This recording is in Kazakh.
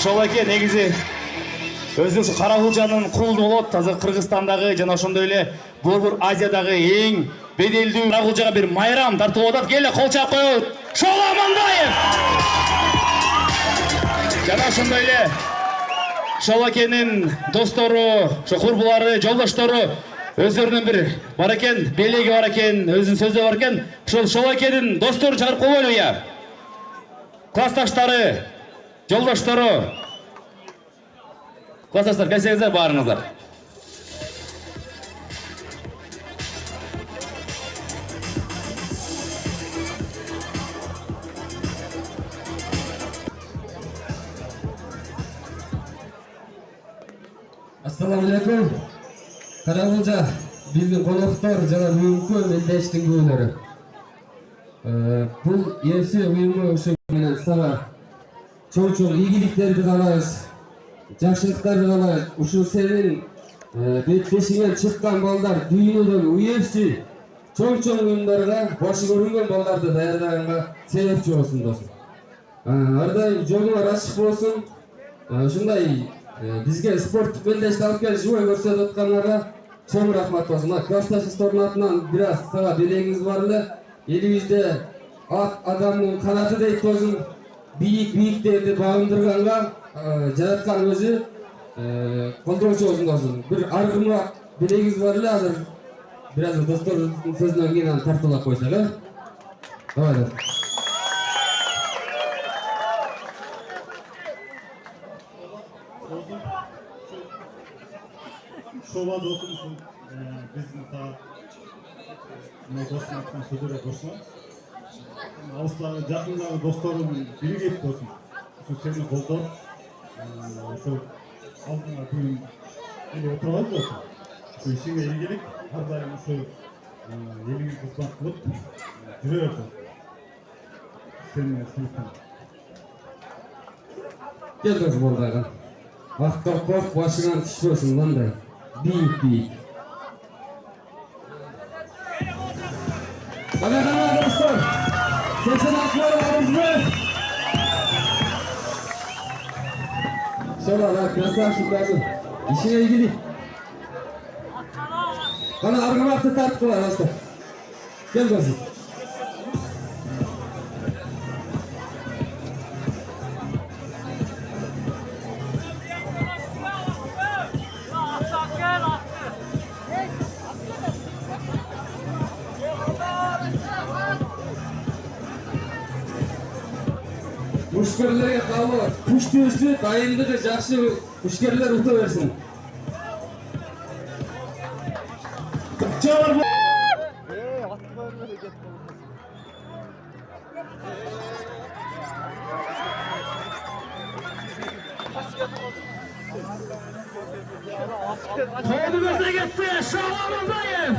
Ошол экен негизи өзү ушу Каракулчанын кулду болот. Азыр Кыргызстандагы жана ошондой эле Борбор Азиядагы эң беделдүү Каракулчага бир майрам тартылып атат. Келе кол чаап коелу. Шола Аманбаев. Жана ошондой эле Шолакенин достору, курбулары, жолдоштору өздөрүнүн бир бар экен, белеги бар экен, өзүнүн сөзү бар экен. Ошол Шолакенин досторун чыгарып коелу я. Классташтары, жолдоштору. Классташтар, келсеңиздер баарыңыздар. Assalamu alaikum. Каракулча биздин коноктор жана мүмкүн элдештин күбөлөрү. Бул UFC уюму ушул менен сага чоң ийгиликтерди каалайбыз, жакшылыктарды каалайбыз. Ушул сенин бешигиңен чыккан балдар дүйнөдөгү UFC чоң уюмдарга башы көрүнгөн балдарды даярдаганга себепчи болсун досум. Ар дайым жолуңар ачык болсун. Ушундай бизге спорттук белдешти алып келип жубой көрсөтүп аткандарга чоң рахмат болсун. Классташыңыздардын атынан бир аз сага белегиңиз бар эле. Элибизде ат адамдын канаты дейт досум. Бийиктерди багындырганга жараткан өзү колдоочу болсун досум. Бир аргымак белегиңиз бар эле. Азыр бир аз достордун сөзүнөн кийин аны тартуулап койсок, Давай. Şova dostumsun, bizim ta dostum atkan sözüyle koşma. Ağustos'ta yakınları dostlarım biri gelip dostum. Şu seni kolda, şu altına bugün bir oturalım dostum. Şu işine ilgilik, her daim şu yeni kısmet kılıp yürüyor dostum. Seninle sınıftan. Gel dostum orada. Bak başından düşüyorsun lan da. Büyük. Hadi dostlar. Sesini atmayalım mı? Şöyle bak göstersin lazım. İşine ilgili. Bana argımaktı tarttılar dostlar. Gel dostum. Müşterilerge kalma, kuş göğsü, dayındığı жақсы müşteriler uta versin. Çağır bu. Kolu göze gitti, Şola Amandayef.